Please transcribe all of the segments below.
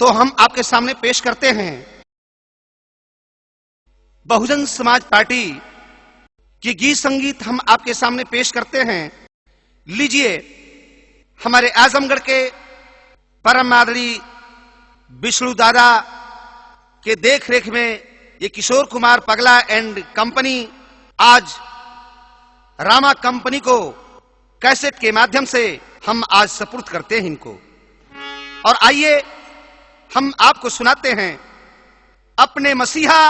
तो हम आपके सामने पेश करते हैं बहुजन समाज पार्टी की गीत संगीत हम आपके सामने पेश करते हैं। लीजिए, हमारे आजमगढ़ के परम आदरणीय विष्णु दादा के देख रेख में ये किशोर कुमार पगला एंड कंपनी आज रामा कंपनी को कैसेट के माध्यम से हम आज सपुर्द करते हैं इनको। और आइए हम आपको सुनाते हैं अपने मसीहा,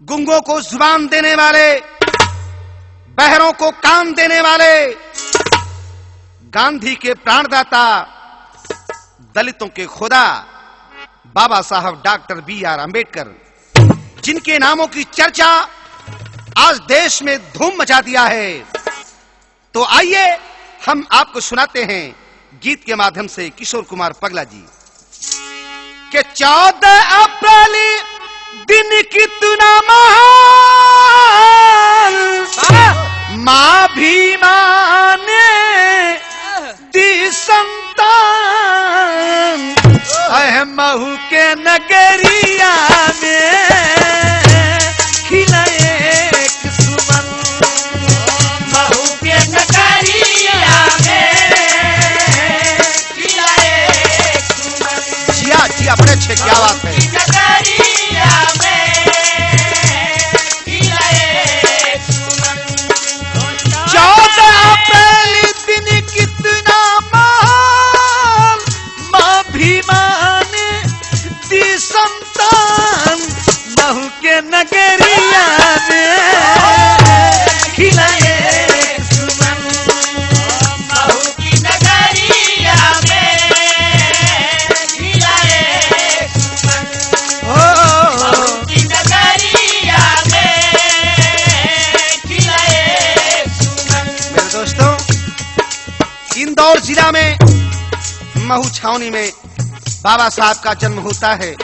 गुंगों को जुबान देने वाले, बहरों को कान देने वाले, गांधी के प्राणदाता, दलितों के खुदा बाबा साहब डॉक्टर B.R. अंबेडकर, जिनके नामों की चर्चा आज देश में धूम मचा दिया है। तो आइए हम आपको सुनाते हैं गीत के माध्यम से किशोर कुमार पगला जी के 14 अप्रैल दिन कितना महान, मां भीमा ने दी संतान, महू के नगरिया में खिला एक सुमन, महू के नगरिया में खिला एक सुमन। जिया जिया, बड़े अच्छे, क्या बात है। नगरिया में खिला एक सुमन। 14 अप्रैल दिन कितना महान, मां भीमा ने दी संतान, महू के नगरिया में खिला एक सुमन, महू की नगरिया में खिला एक सुमन, महू की नगरिया में खिला एक सुमन। मेरे दोस्तों, इंदौर जिला में महू छावनी में बाबा साहब का जन्म होता है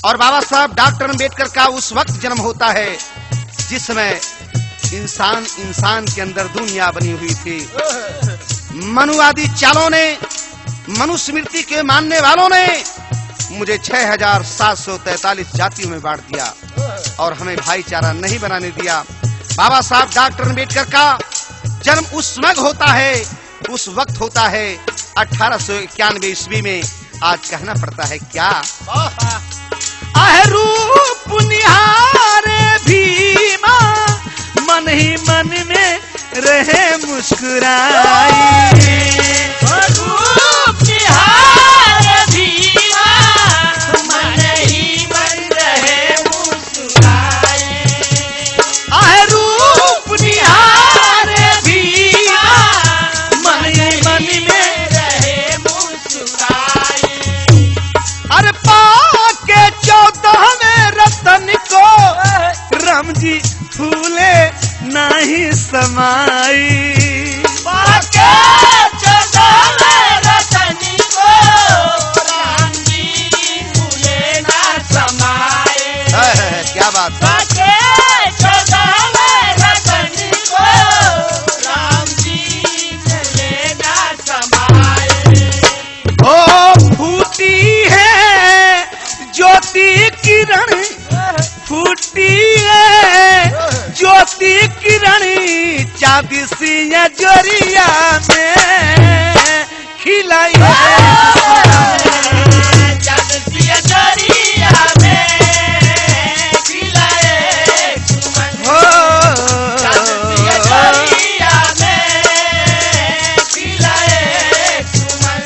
और बाबा साहब डॉक्टर अंबेडकर का उस वक्त जन्म होता है जिस समय इंसान के अंदर दुनिया बनी हुई थी। मनुवादी चालों ने, मनुस्मृति के मानने वालों ने मुझे 6743 जातियों में बांट दिया और हमें भाईचारा नहीं बनाने दिया। बाबा साहब डॉक्टर अंबेडकर का जन्म उस वक्त होता है 1891 ईस्वी में। आज कहना पड़ता है क्या, रूप निहारे भीमा, मन ही मन में रहे मुस्कुराई, रूप निहारे भीमा, मन ही मन रहे मुस्कुराई, रूप निहारे भीमा, मन ही मन में रहे मुस्कुराई। अरे पाके 14वें रतन को राम जी फूले नहीं समाई, पाके 14वें रतन को राम जी फूले ना समाए। क्या बात, पाके 14वें रतन को राम जी फूले ना समाए। ओ फूटी है ज्योति किरण, फूटी है ज्योति किरण, चांदी सी जोरिया में खिलाई है, चांदी सी जोरिया में खिलाए सुमन, चांदी सी जोरिया में खिलाए सुमन,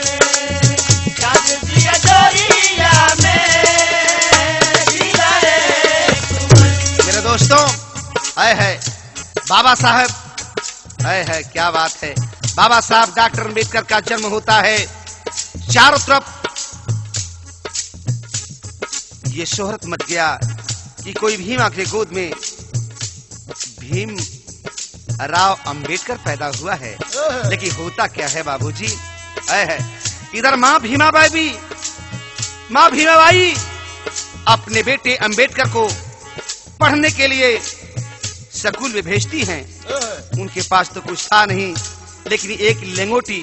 चांदी सी जोरिया में खिलाए सुमन। मेरे दोस्तों, है बाबा साहब, है क्या बात है। बाबा साहब डॉक्टर अंबेडकर का जन्म होता है, चारों तरफ ये शोहरत मच गया कि कोई भीमा के गोद में भीम राव अंबेडकर पैदा हुआ है। लेकिन होता क्या है बाबूजी, है इधर मां भीमाबाई अपने बेटे अंबेडकर को पढ़ने के लिए स्कूल में भेजती हैं। उनके पास तो कुछ था नहीं, लेकिन एक लंगोटी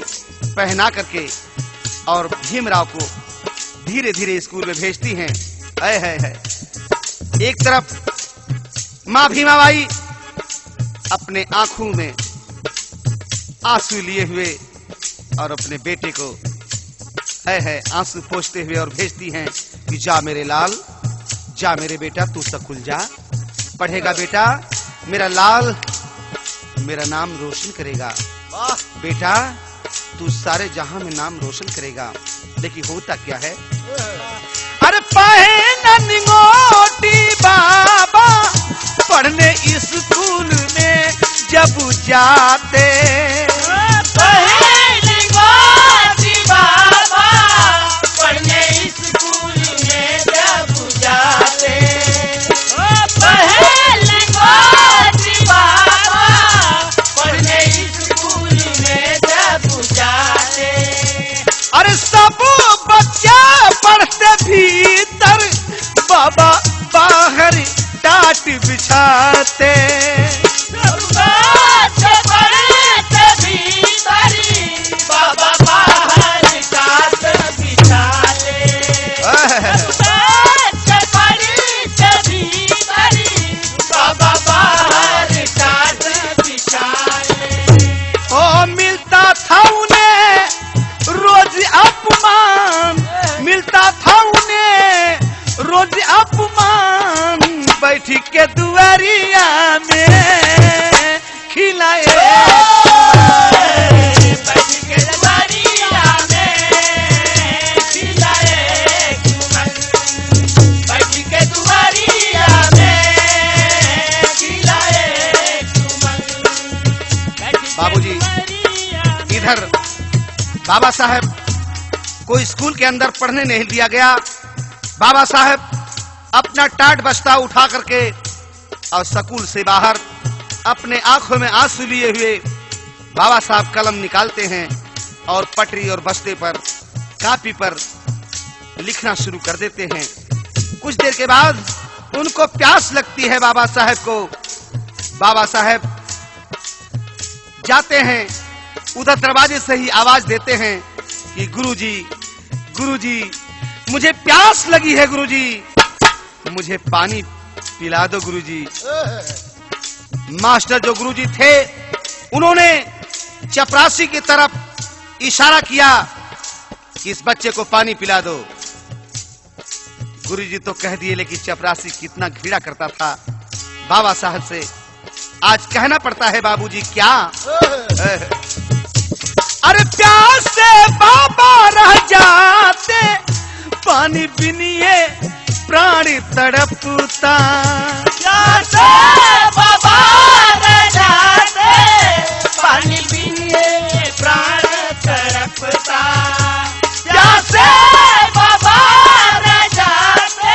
पहना करके और भीमराव को धीरे धीरे स्कूल में भेजती हैं। है एक तरफ माँ भीमाबाई अपने आंखों में आंसू लिए हुए और अपने बेटे को है आंसू पोंछते हुए और भेजती हैं कि जा मेरे लाल, जा मेरे बेटा, तू स्कूल जा, पढ़ेगा बेटा, मेरा लाल मेरा नाम रोशन करेगा। बेटा तू सारे जहां में नाम रोशन करेगा। लेकिन होता क्या है, अरे पहना निगोटी बाबा पढ़ने स्कूल में जब जाते, भीतर बाबा बाहर टाट बिछाते, बाबा बाहर टाट बिछाते, बाबा बाहर टाट बिछाते। ओ मिलता था उन्हें रोज अपमान, मिलता था उन्हें रोज अपमान, बैठ के दुआरिया में खिलाए, बैठ के दुआरिया में खिलाए चुमन, बैठ के दुआरिया में खिलाए चुमन। बाबूजी इधर बाबा साहब को स्कूल के अंदर पढ़ने नहीं दिया गया। बाबा साहब अपना टाट बस्ता उठा करके और स्कूल से बाहर अपने आंखों में आंसू लिए हुए बाबा साहब कलम निकालते हैं और पटरी और बस्ते पर कापी पर लिखना शुरू कर देते हैं। कुछ देर के बाद उनको प्यास लगती है बाबा साहब को। बाबा साहब जाते हैं, उधर दरवाजे से ही आवाज देते हैं कि गुरुजी, गुरुजी मुझे प्यास लगी है, गुरुजी मुझे पानी पिला दो गुरुजी। मास्टर जो गुरुजी थे उन्होंने चपरासी की तरफ इशारा किया कि इस बच्चे को पानी पिला दो। गुरुजी तो कह दिए, लेकिन चपरासी कितना घृणा करता था बाबा साहब से। आज कहना पड़ता है बाबूजी क्या, अरे प्यास से बाबा रह जाते, पानी पीनिए प्राण तड़पता, प्यास से बाबा रह जाते, पानी पीनिए प्राण तड़पता, प्यास से बाबा रह जाते,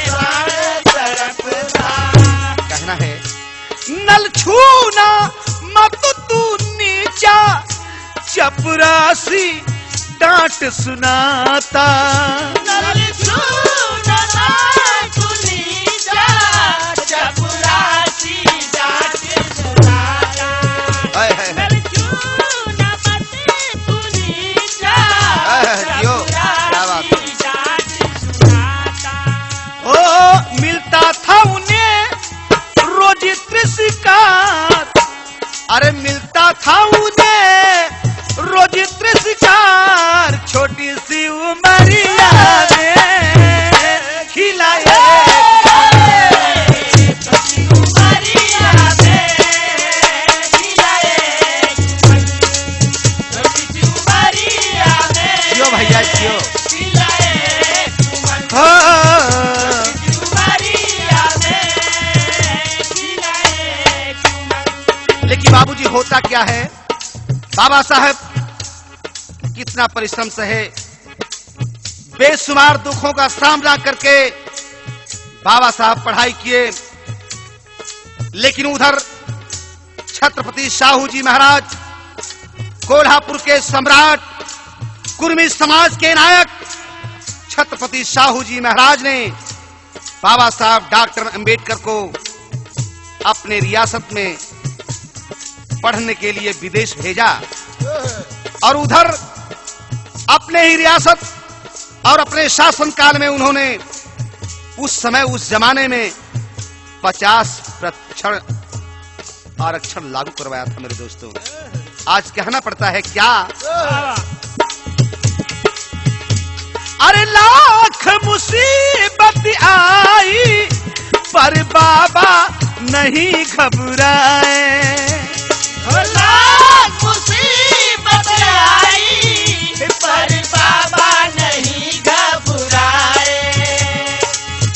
प्राण तड़पता। कहना है नल छूना मत तू नीचा, चपरासी डांट सुनाता, नल छूना तू नीचा, चपरासी डांट सुनाता, नल छूना तू नीचा, चपरासी डांट सुनाता। ओ मिलता था उन्हें रोज त्रिशिकार, अरे मिलता था उन्हें रोज त्रिशिकार, छोटी सी उमरिया में खिलाए, छोटी उमरिया में खिलाए, छोटी सी उमरिया में क्यों भैया क्यों, खिलाए चुमन, हाँ। छोटी सी उमरिया में खिलाए चुमन। लेकिन बाबूजी होता क्या है, बाबा साहब कितना परिश्रम सहे, बेशुमार दुखों का सामना करके बाबा साहब पढ़ाई किए। लेकिन उधर छत्रपति शाहू जी महाराज, कोल्हापुर के सम्राट, कुर्मी समाज के नायक छत्रपति शाहू जी महाराज ने बाबा साहब डॉक्टर अंबेडकर को अपने रियासत में पढ़ने के लिए विदेश भेजा। और उधर अपने ही रियासत और अपने शासन काल में उन्होंने उस समय उस जमाने में 50% आरक्षण लागू करवाया था मेरे दोस्तों। आज कहना पड़ता है क्या? अरे लाख मुसीबत आई पर बाबा नहीं घबराए। लाख मुसीबत आई पर बाबा नहीं घबराए।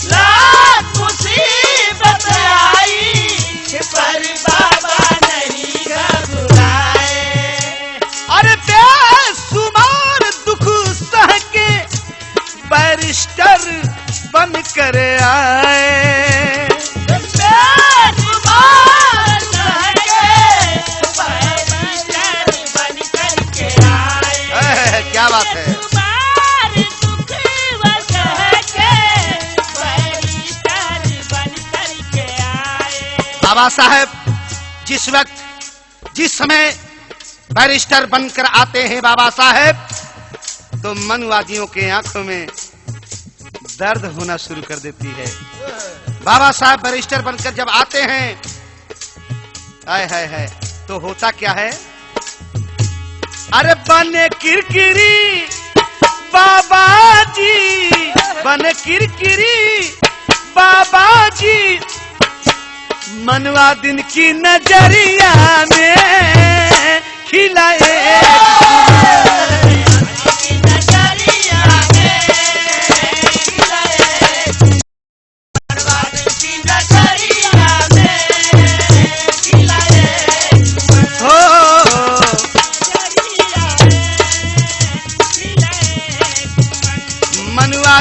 लाख मुसीबत आई पर बाबा नहीं घबराए। अरे बेसुमार दुख सह के बैरिस्टर बन कर आए। क्या बात है? बाबा साहेब जिस समय बैरिस्टर बनकर आते हैं बाबा साहेब, तो मनवादियों के आंखों में दर्द होना शुरू कर देती है। बाबा साहब बैरिस्टर बनकर जब आते हैं, हाय हाय हाय, तो होता क्या है? अरे बने किरकिरी बाबा जी, बने किरकिरी बाबा जी, मनवा दिन की नजरिया में खिलाए।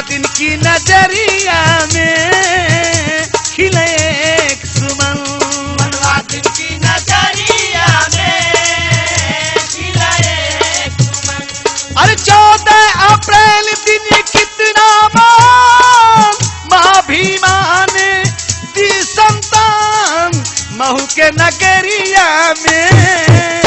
दिन की नजरिया में खिले एक सुमन। मनवा दिन की नजरिया में खिले एक सुमन। अरे 14 अप्रैल दिन कितना मान माँ भीमा ने दी संतान महू के नगरिया में।